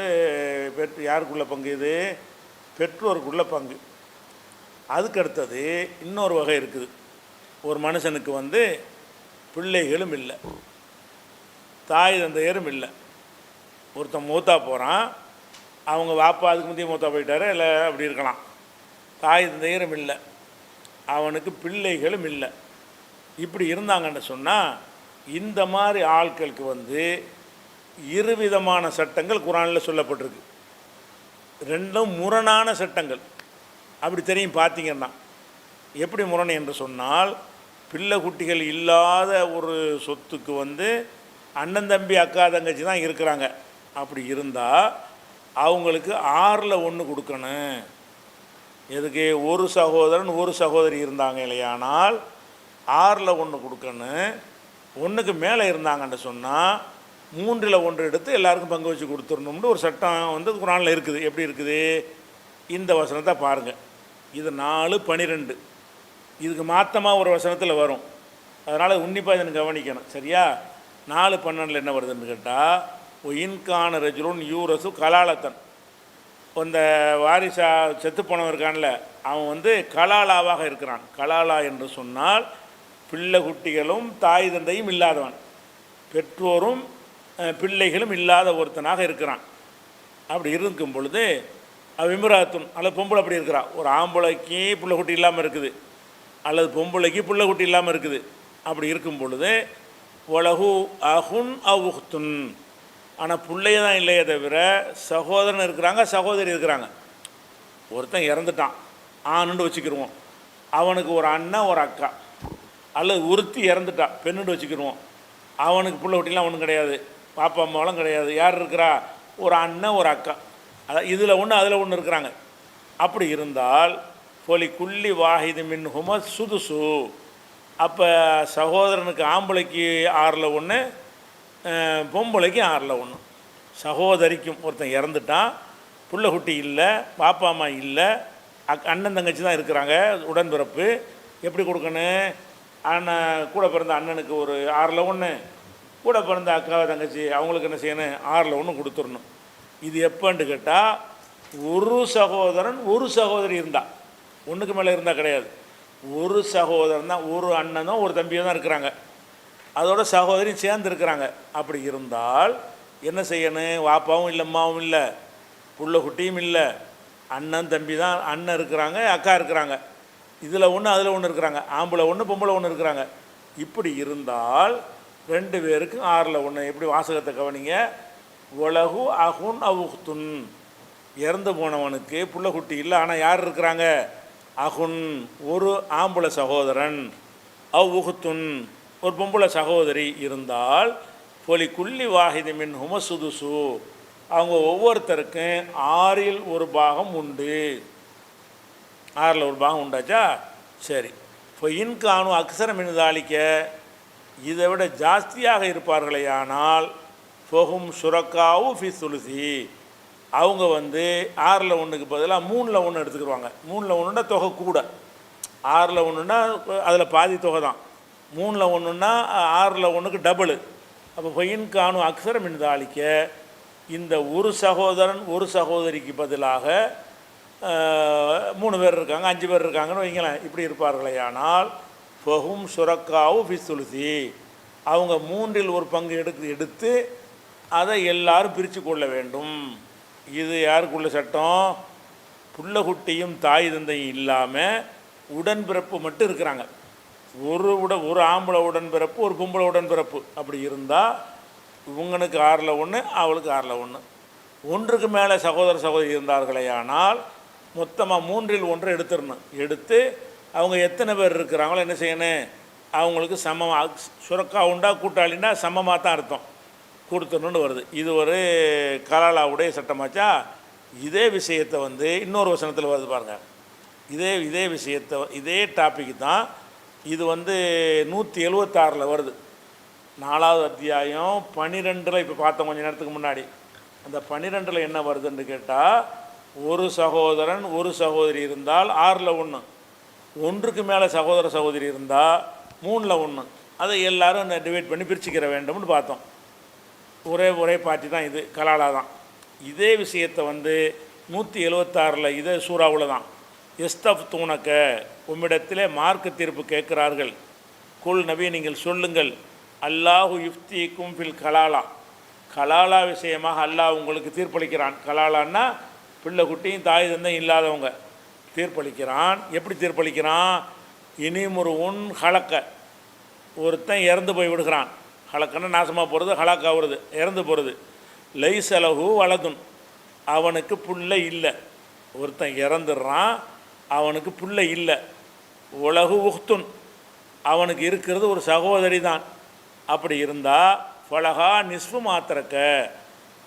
யாருக்குள்ள பங்கு? இது பெற்றோருக்குள்ள பங்கு. அதுக்கு அடுத்தது இன்னொரு வகை இருக்குது. ஒரு மனுஷனுக்கு பிள்ளைகளும் இல்லை, தாய் தந்தையரும் இல்லை. ஒருத்தன் மூத்தா போகிறான், அவங்க வாப்பா அதுக்கு முந்தைய மூத்தா போயிட்டாரு, இல்லை அப்படி இருக்கலாம். தாய் தந்தையரும் இல்லை, அவனுக்கு பிள்ளைகளும் இல்லை. இப்படி இருந்தாங்கன்னு சொன்னால் இந்த மாதிரி ஆட்களுக்கு இருவிதமான சட்டங்கள் குர்ஆனில் சொல்லப்பட்டிருக்கு. ரெண்டும் முரணான சட்டங்கள். அப்படி தெரியும் பார்த்தீங்கன்னா. எப்படி முரண் என்று சொன்னால், பிள்ளை குட்டிகள் இல்லாத ஒரு சொத்துக்கு அண்ணன் தம்பி அக்கா தங்கச்சி தான் இருக்கிறாங்க. அப்படி இருந்தால் அவங்களுக்கு 6ல் 1 கொடுக்கணும். எதுக்கு? ஒரு சகோதரன் ஒரு சகோதரி இருந்தாங்க இல்லையானால் 6ல் 1 கொடுக்கணும். 1க்கு மேலே இருந்தாங்கன்னு சொன்னால் 3ல் 1 எடுத்து எல்லாருக்கும் பங்கு வச்சு கொடுத்துடணும்னு ஒரு சட்டம் குர்ஆனில் இருக்குது. எப்படி இருக்குது? இந்த வசனத்தை பாருங்கள். இது 4:12. இதுக்கு மாற்றமாக ஒரு வசனத்தில் வரும். அதனால் உன்னிப்பாக இதை கவனிக்கணும். சரியா? 4:12 என்ன வருதுன்னு கேட்டால், இன்கான ரஜுலுன் யூரசு கலாலத்தன், அந்த வாரிசா செத்து போனவன் இருக்கான்ல, அவன் கலாலாவாக இருக்கிறான். கலாலா என்று சொன்னால் பிள்ளை குட்டிகளும் தாய் தந்தையும் இல்லாதவன், பெற்றோரும் பிள்ளைகளும் இல்லாத ஒருத்தனாக இருக்கிறான். அப்படி இருக்கும் பொழுது விமிராத்துன், அல்லது பொம்பளை அப்படி இருக்கிறான். ஒரு ஆம்பளைக்கு பிள்ளை குட்டி இல்லாமல் இருக்குது, அல்லது பொம்பளைக்கு பிள்ளை குட்டி இல்லாமல் இருக்குது. அப்படி இருக்கும் பொழுது உலகு அஹுன் அவுஹ்துன், ஆனால் பிள்ளைய தான் இல்லையே தவிர சகோதரன் இருக்கிறாங்க, சகோதரி இருக்கிறாங்க. ஒருத்தன் இறந்துட்டான், ஆணுன்னு வச்சுக்கிடுவோம். அவனுக்கு ஒரு அண்ணன் ஒரு அக்கா, அல்லது ஒருத்தி இறந்துட்டா பெண்ணுன்னு வச்சுக்கிடுவோம். அவனுக்கு பிள்ளை குட்டிலாம் ஒன்றும் கிடையாது, பாப்பா அம்மாவெல்லாம் கிடையாது. யார் இருக்கிறா? ஒரு அண்ணன் ஒரு அக்கா. அதான் இதில் 1 அதில் 1 இருக்கிறாங்க. அப்படி இருந்தால் ஃபொலி குல்லி வாஹிது மின் ஹுமஸ் சுதுசு, அப்போ சகோதரனுக்கு ஆம்பளைக்கு 6ல் 1, பொம்பளைக்கு 6ல் 1. சகோதரிக்கும் ஒருத்தன் இறந்துட்டான், பிள்ளை குட்டி இல்லை, பாப்பா அம்மா இல்லை, அண்ணன் தங்கச்சி தான் இருக்கிறாங்க, உடன்பிறப்பு. எப்படி கொடுக்கணும்? அண்ணன் கூட பிறந்த அண்ணனுக்கு ஒரு 6ல் 1, கூட பிறந்த அக்கா தங்கச்சி அவங்களுக்கு என்ன செய்யணும்? 6ல் 1 கொடுத்துடணும். இது எப்போன்னு கேட்டால், ஒரு சகோதரன் ஒரு சகோதரி இருந்தால், 1க்கு மேலே இருந்தால் கிடையாது. ஒரு சகோதரன் தான், ஒரு அண்ணனும் ஒரு தம்பியும் தான் இருக்கிறாங்க, அதோட சகோதரியும் சேர்ந்து இருக்கிறாங்க. அப்படி இருந்தால் என்ன செய்யணும்? வாப்பாவும் இல்லை, அம்மாவும் இல்லை, புள்ள குட்டியும் இல்லை, அண்ணன் தம்பி தான், அண்ணன் இருக்கிறாங்க, அக்கா இருக்கிறாங்க, இதில் 1 அதில் 1 இருக்கிறாங்க, ஆம்பளை 1 பொம்பளை 1 இருக்கிறாங்க. இப்படி இருந்தால் 2 பேருக்கும் 6ல் 1. எப்படி? வாசகத்தை கவனிங்க. உலகு அஹுன் அவுஹ்துன், இறந்து போனவனுக்கு புள்ள குட்டி இல்லை, ஆனால் யார் இருக்கிறாங்க? அஹுன், ஒரு ஆம்பளை சகோதரன், அவுஹ்துன், ஒரு பொம்பளை சகோதரி இருந்தால் ஃபொலி குல்லி வாஹிது மின் ஹும சுதுசு, அவங்க ஒவ்வொருத்தருக்கும் ஆறில் ஒரு பாகம் உண்டு. ஆறில் ஒரு பாகம் உண்டாச்சா? சரி. இப்போ இன்கானு அக்ஸரம் தாளிக்க, இதை விட ஜாஸ்தியாக இருப்பார்களே ஆனால் ஃபஹும் சுரக்காவு ஃபி சுலுசி, அவங்க வந்து 6/1 பதிலாக 3/1 எடுத்துக்கிடுவாங்க. 3/1ன்னா தொகை கூட. 6/1ன்னா அதில் பாதி தொகை தான். 3/1ன்னா 6/1 டபுளு. அப்போ ஃபயின்கானு அக்ஸரம் தாளிக்க, இந்த ஒரு சகோதரன் ஒரு சகோதரிக்கு பதிலாக 3 பேர் இருக்காங்க, 5 பேர் இருக்காங்கன்னு வைங்களேன், இப்படி இருப்பார்களே ஆனால் ஃபஹும் சுரக்காவு ஃபி சுலுசி, அவங்க 1/3 எடுத்து அதை எல்லாரும் பிரித்து கொள்ள வேண்டும். இது யாருக்குள்ள சட்டம்? புள்ளக்குட்டியும் தாய் தந்தையும் இல்லாமல் உடன்பிறப்பு மட்டும் இருக்கிறாங்க. ஒரு ஆம்பளை உடன்பிறப்பு, ஒரு பொம்பளை உடன்பிறப்பு அப்படி இருந்தால் இவங்களுக்கு 6/1, அவளுக்கு 6/1. ஒன்றுக்கு மேலே சகோதர சகோதரி இருந்தார்களே ஆனால் மொத்தமாக 3/1 எடுத்துடணும். எடுத்து அவங்க எத்தனை பேர் இருக்கிறாங்களோ என்ன செய்யணும், அவங்களுக்கு சமமாக சுரக்கா உண்டா கூட்டாளின்னா சமமாக தான் அர்த்தம் கொடுத்துடணுன்னு வருது. இது ஒரு கலாலாவுடைய சட்டமாச்சா? இதே விஷயத்தை வந்து இன்னொரு வசனத்தில் வருது பாருங்கள். இதே விஷயத்தை, இதே டாபிக் தான் இது வந்து 176 வருது. 4வது அத்தியாயம் 12 இப்போ பார்த்தோம் கொஞ்சம் நேரத்துக்கு முன்னாடி. அந்த 12 என்ன வருதுன்னு கேட்டால், ஒரு சகோதரன் ஒரு சகோதரி இருந்தால் 6/1, ஒன்றுக்கு மேலே சகோதர சகோதரி இருந்தால் 3/1, அதை எல்லோரும் டிவைட் பண்ணி பிரிச்சுக்கிற வேண்டும்னு பார்த்தோம். ஒரே பார்ட்டி தான் இது, கலாலா தான். இதே விஷயத்தை வந்து 176 இதே சூறாவில் தான். எஸ்தப் தூணக்க, உம்மிடத்திலே மார்க்க தீர்ப்பு கேட்கிறார்கள். குல் நபி நீங்கள் சொல்லுங்கள், அல்லாஹு யுஃப்திக்கும் ஃபில் கலாலா, கலாலா விஷயமாக அல்லாஹ் உங்களுக்கு தீர்ப்பளிக்கிறான். கலாலான்னா பிள்ளை குட்டியும் தாய் தந்தையும் இல்லாதவங்க தீர்ப்பளிக்கிறான். எப்படி தீர்ப்பளிக்கிறான்? இனிமுரு உன் ஹலக்க, ஒருத்தன் இறந்து போய் விடுகிறான். ஹலக்கன்னா நாசமாக போகிறது, ஹலாக்கா வருது, இறந்து போகிறது. லைசலஹு வலதுன், அவனுக்கு புள்ளை இல்லை. ஒருத்தன் இறந்துடுறான், அவனுக்கு புள்ளை இல்லை. உலகு உஹ்துன், அவனுக்கு இருக்கிறது ஒரு சகோதரி தான். அப்படி இருந்தால் ஃபலஹா நிஸ்ஃபு மாத்திரக்க,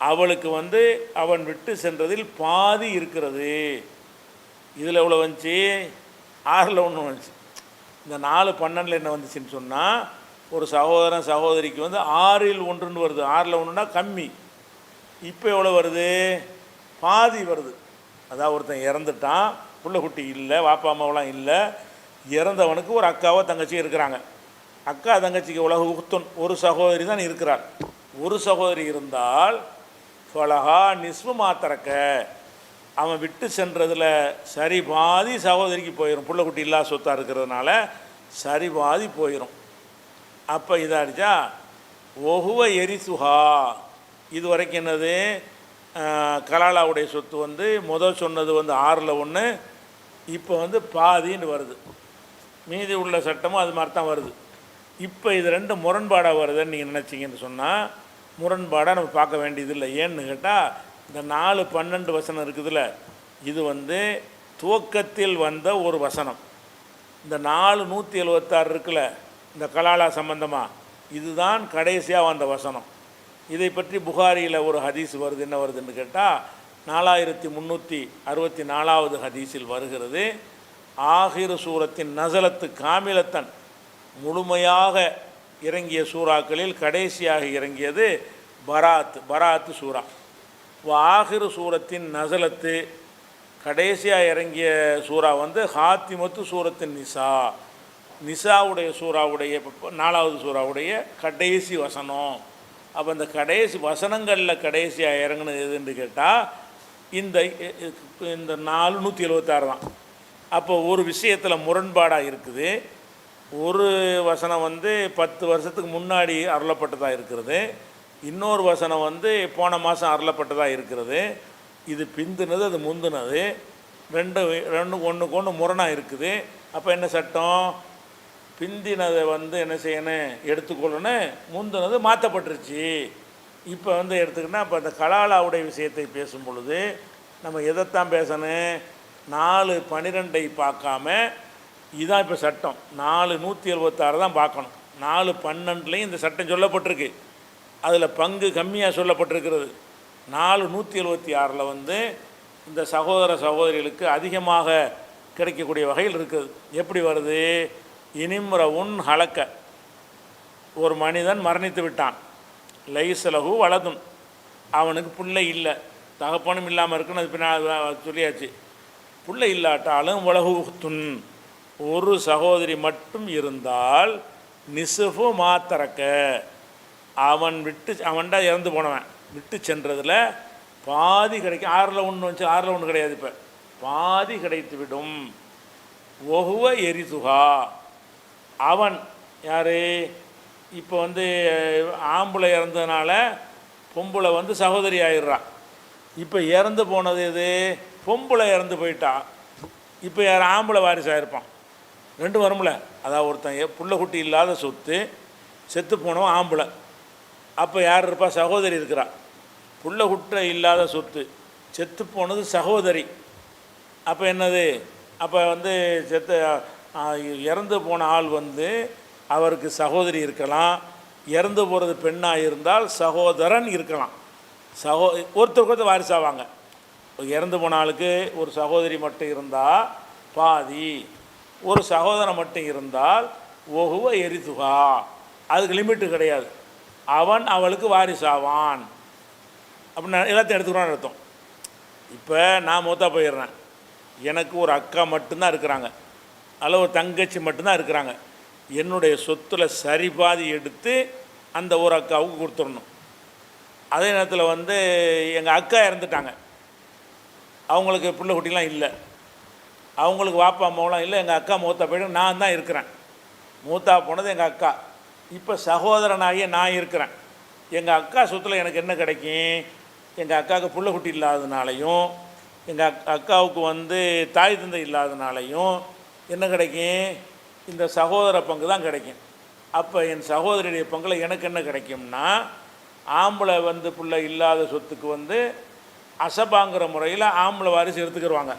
அவளுக்கு வந்து அவன் விட்டு சென்றதில் பாதி இருக்கிறது. இதில் எவ்வளோ வந்துச்சு? 6/1 வந்துச்சு. இந்த 4/12 என்ன வந்துச்சுன்னு சொன்னால், ஒரு சகோதரன் சகோதரிக்கு வந்து 6/1 வருது. 6/1ன்னா கம்மி. இப்போ எவ்வளோ வருது? பாதி வருது. அதாவது ஒருத்தன் இறந்துட்டான், புள்ள குட்டி இல்லை, வாப்பா அம்மாவெலாம் இல்லை, இறந்தவனுக்கு ஒரு அக்காவோ தங்கச்சியும் இருக்கிறாங்க. அக்கா தங்கச்சிக்கு உலக உக்துன், ஒரு சகோதரி தான் இருக்கிறாள். ஒரு சகோதரி இருந்தால் ஃபலஹா நிஸ்ஃபு மாத்திரக்க, அவன் விட்டு சென்றதில் சரி பாதி சகோதரிக்கு போயிடும். புள்ள குட்டி இல்லாத சொத்தாக இருக்கிறதுனால சரி பாதி போயிடும். அப்போ இதாகிடுச்சா? ஒஹுவ எரிசுஹா, இது வரைக்கும் என்னது? கலாலாவுடைய சொத்து வந்து முதல் சொன்னது வந்து 6/1, இப்போ வந்து பாதின்னு வருது. மீதி உள்ள சட்டமும் அது மாதிரி தான் வருது. இப்போ இது ரெண்டு முரண்பாடாக வருதுன்னு நீங்கள் நினச்சிங்கன்னு சொன்னால், முரண்பாடாக நம்ம பார்க்க வேண்டியதில்லை. ஏன்னு கேட்டால், இந்த 4-12 வசனம் இருக்குதுல்ல, இது வந்து துவக்கத்தில் வந்த ஒரு வசனம். இந்த 4-176 இருக்குல்ல, இந்த கலாலா சம்பந்தமாக, இதுதான் கடைசியாக வந்த வசனம். இதை பற்றி புகாரியில் ஒரு ஹதீஸ் வருது. என்ன வருதுன்னு கேட்டால், 4364வது ஹதீஸில் வருகிறது, ஆகிரு சூரத்தின் நசலத்து காமிலத்தன், முழுமையாக இறங்கிய சூறாக்களில் கடைசியாக இறங்கியது பராத்து சூறா. ஆகிரு சூரத்தின் நசலத்து, கடைசியாக இறங்கிய சூறா வந்து ஹாத்திமத்து சூரத்தின் நிசாவுடைய சூறாவுடைய 4வது சூறாவுடைய கடைசி வசனம். அப்போ இந்த கடைசி வசனங்களில் கடைசியாக இறங்கினது எதுன்னு கேட்டால் இந்த 476 தான். அப்போ ஒரு விஷயத்தில் முரண்பாடாக இருக்குது. ஒரு வசனம் வந்து 10 வருஷத்துக்கு முன்னாடி அருளப்பட்டதாக இருக்கிறது, இன்னொரு வசனம் வந்து போன மாதம் அருளப்பட்டதாக இருக்கிறது. இது பிந்துனது, அது முந்துனது, ரெண்டு ஒன்றுக்கு ஒன்று முரணாக இருக்குது. அப்போ என்ன சட்டம்? பிந்தினதை வந்து என்ன செய்யணும்? எடுத்துக்கொள்ளணும். முந்தினது மாற்றப்பட்டுருச்சு. இப்போ வந்து எடுத்துக்கிட்டால், இப்போ அந்த கலாலாவுடைய விஷயத்தை பேசும் பொழுது நம்ம எதைத்தான் பேசணும்? 4-12 பார்க்காம, இதுதான் இப்போ சட்டம். 4-176 தான் பார்க்கணும். 4-12 இந்த சட்டம் சொல்லப்பட்டிருக்கு. அதில் பங்கு கம்மியாக சொல்லப்பட்டிருக்கிறது. 176 வந்து இந்த சகோதர சகோதரிகளுக்கு அதிகமாக கிடைக்கக்கூடிய வகையில் இருக்குது. எப்படி வருது? இனிம்ரவுன் ஹலக்க, ஒரு மனிதன் மரணித்து விட்டான். லைசலகு வலதுன், அவனுக்கு பிள்ளை இல்லை, தகப்பனும் இல்லாமல் இருக்குன்னு அது பின்னால் சொல்லியாச்சு. பிள்ளை இல்லாட்டாலும் உலகு துன், ஒரு சகோதரி மட்டும் இருந்தால் நிசுஃபு மாத்தரக்க, அவன்டா இறந்து போனவன் விட்டு சென்றதில் பாதி கிடைக்கும். 6/1 வச்சு 6/1 கிடையாது, இப்போ பாதி கிடைத்து விடும். ஒகுவ எரிசுகா, அவன் யார்? இப்போ வந்து ஆம்பளை இறந்ததுனால பொம்பளை வந்து சகோதரி ஆயிடுறான். இப்போ இறந்து போனது எது? பொம்பளை இறந்து போயிட்டா. இப்போ யார்? ஆம்பளை வாரிசாயிருப்பான். ரெண்டு வரும்ல. அதாவது ஒருத்தன் புள்ள குட்டி இல்லாத சொத்து, செத்து போனவன் ஆம்பளை. அப்போ யார் இருப்பா? சகோதரி இருக்கிறா. புள்ள குட்டை இல்லாத சொத்து, செத்து போனது சகோதரி. அப்போ என்னது? அப்போ வந்து இறந்து போன ஆள் வந்து அவருக்கு சகோதரி இருக்கலாம், இறந்து போகிறது பெண்ணாக இருந்தால் சகோதரன் இருக்கலாம். ஒருத்தருக்கு ஒருத்தர் வாரிசாவாங்க. இறந்து போன ஆளுக்கு ஒரு சகோதரி மட்டும் இருந்தால் பாதி, ஒரு சகோதரன் மட்டும் இருந்தால் ஒகுவ எரிதுகா, அதுக்கு லிமிட்டு கிடையாது. அவன் அவளுக்கு வாரிசாவான் அப்படின்னு எல்லாத்தையும் எடுத்துக்கிறான்னு அர்த்தம். இப்போ நான் மூத்தா போயிடுறேன், எனக்கு ஒரு அக்கா மட்டும்தான் இருக்கிறாங்க, அதில் ஒரு தங்கச்சி மட்டும்தான் இருக்கிறாங்க. என்னுடைய சொத்தில் சரி பாதி எடுத்து அந்த ஒரு அக்காவுக்கு கொடுத்துடணும். அதே நேரத்தில் வந்து எங்கள் அக்கா இறந்துட்டாங்க, அவங்களுக்கு பிள்ளை குட்டிலாம் இல்லை, அவங்களுக்கு வாப்பா அம்மாவெலாம் இல்லை, எங்கள் அக்கா மூத்தா போய்ட்டு நான் தான் இருக்கிறேன். மூத்தா போனது எங்கள் அக்கா. இப்போ சகோதரனாகிய நான் இருக்கிறேன். எங்கள் அக்கா சொத்தில் எனக்கு என்ன கிடைக்கும்? எங்கள் அக்காவுக்கு பிள்ளை குட்டி இல்லாதனாலையும், எங்கள் அக்காவுக்கு வந்து தாய் தந்தை இல்லாதனாலையும் என்ன கிடைக்கும்? இந்த சகோதர பங்கு தான் கிடைக்கும். அப்போ என் சகோதரியுடைய பங்கில் எனக்கு என்ன கிடைக்கும்னா, ஆம்பளை வந்து பிள்ளை இல்லாத சொத்துக்கு வந்து அசபாங்கிற முறையில் ஆம்பளை வாரிசு எடுத்துக்கிடுவாங்க.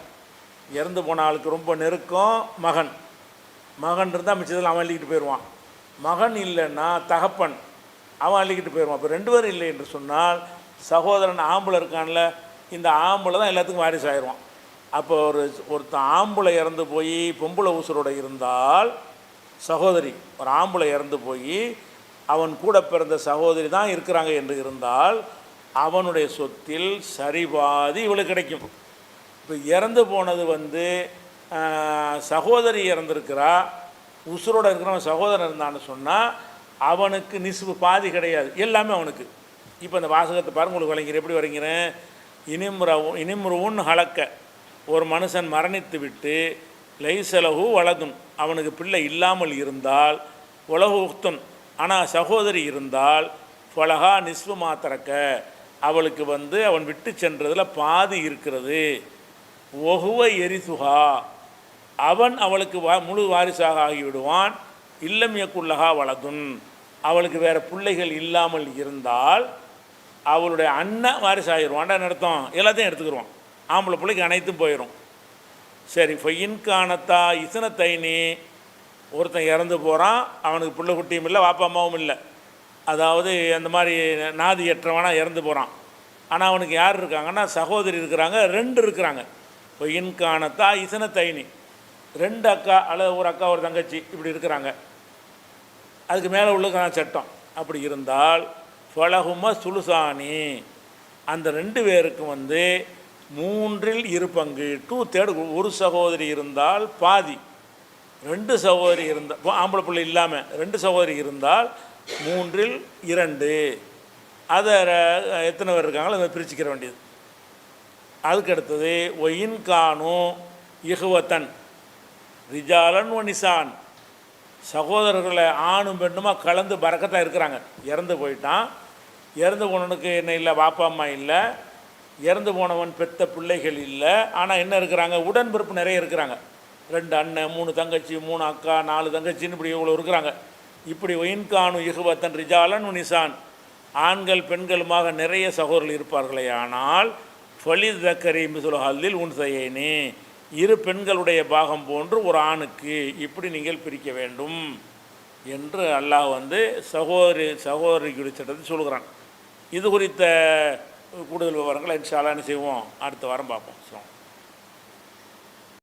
இறந்து போன ஆளுக்கு ரொம்ப நெருக்கம் மகன் இருந்தால் மிச்சத்தில் அவன் அள்ளிக்கிட்டு போயிடுவான். மகன் இல்லைன்னா தகப்பன், அவன் அள்ளிக்கிட்டு போயிடுவான். இப்போ 2 பேரும் இல்லை என்று சொன்னால் சகோதரன் ஆம்பளை இருக்கான்ல, இந்த ஆம்பளை தான் எல்லாத்துக்கும் வாரிசு ஆயிடுவான். அப்போ ஒருத்தன் ஆம்பளை இறந்து போய் பொம்பளை ஊசரோடு இருந்தால் சகோதரி, ஒரு ஆம்பளை இறந்து போய் அவன் கூட பிறந்த சகோதரி தான் இருக்கிறாங்க என்று இருந்தால் அவனுடைய சொத்தில் சரிபாதி இவளுக்கு கிடைக்கும். இப்போ இறந்து போனது வந்து சகோதரி இறந்துருக்கிறா, உசுரோடு இருக்கிறவன் சகோதரன் இருந்தான்னு சொன்னால் அவனுக்கு நிசுப்பு பாதி கிடையாது, எல்லாமே அவனுக்கு. இப்போ இந்த வாசகத்தை பாருங்க, உங்களுக்கு வழங்கிறேன். எப்படி வரைங்கிறேன்? இனிம்ருவுன் ஹலக்க, ஒரு மனுஷன் மரணித்து விட்டு லைசலகு வலதுன், அவனுக்கு பிள்ளை இல்லாமல் இருந்தால், உலகு உக்துன், ஆனால் சகோதரி இருந்தால் ஃபலஹா நிஸ்வு மாத்திரக்க, அவளுக்கு வந்து அவன் விட்டு சென்றதில் பாதி இருக்கிறது. ஒகுவ எரிசுகா, அவன் அவளுக்கு முழு வாரிசாக ஆகிவிடுவான். இல்லம் யக்குல்லஹா வலதுன், அவளுக்கு வேறு பிள்ளைகள் இல்லாமல் இருந்தால் அவளுடைய அண்ணன் வாரிசாகிடுவான்டா அர்த்தம். எல்லாத்தையும் எடுத்துக்கிடுவான், ஆம்பளை பிள்ளைக்கு அனைத்தும் போயிடும். சரி, ஃபையின் காணத்தா இசனத்தைனி, ஒருத்தன் இறந்து போகிறான், அவனுக்கு பிள்ளை குட்டியும் இல்லை, வாப்பா அம்மாவும் இல்லை, அதாவது அந்த மாதிரி நாதியற்றவனாக இறந்து போகிறான். ஆனால் அவனுக்கு யார் இருக்காங்கன்னா சகோதரி இருக்கிறாங்க, 2 இருக்கிறாங்க. ஃபையின் காணத்தா இசனத்தைனி, 2 அக்கா அல்லது ஒரு அக்கா ஒரு தங்கச்சி இப்படி இருக்கிறாங்க, அதுக்கு மேலே உள்ள சட்டம். அப்படி இருந்தால் ஃபலஹும சுலுசானி, அந்த 2 பேருக்கும் வந்து 3/2 பங்கு, 2/3. ஒரு சகோதரி இருந்தால் பாதி, 2 சகோதரி இருந்தால், ஆம்பளை பிள்ளை இல்லாமல் 2 சகோதரி இருந்தால் 3/2. அதை எத்தனை பேர் இருக்காங்களோ அதை பிரிச்சுக்கிற வேண்டியது. அதுக்கு அடுத்தது ஒயின் கானும் இஹுவத்தன் ரிஜாலன் ஒ நிசான், சகோதரர்களை ஆணும் பெண்ணுமா கலந்து பறக்கத்தான் இருக்கிறாங்க. இறந்து போயிட்டான், இறந்து போனவனுக்கு என்ன இல்லை, பாப்பா அம்மா இல்லை, இறந்து போனவன் பெத்த பிள்ளைகள் இல்லை, ஆனால் என்ன இருக்கிறாங்க, உடன்பிறப்பு நிறைய இருக்கிறாங்க. 2 அண்ணன், 3 தங்கச்சி, 3 அக்கா, 4 தங்கச்சின்னு இப்படி இவ்வளோ இருக்கிறாங்க. இப்படி ஒயின்கானு இஹுவத்தன் ரிஜாலன் நிசான், ஆண்கள் பெண்களுமாக நிறைய சகோதரர்கள் இருப்பார்களே, ஆனால் ஃபலித் தக்கரி மிசுல் ஹல்லில் உன்சையேனி, 2 பெண்களுடைய பாகம் போன்று ஒரு ஆணுக்கு இப்படி நீங்கள் பிரிக்க வேண்டும் என்று அல்லாஹ் வந்து சகோதரிக்குரிய சட்டத்தை சொல்கிறான். இது குறித்த கூடுதல் விவரங்களை இன்ஷா அல்லாஹ் என்ன செய்வோம் அடுத்த வாரம் பார்ப்போம்.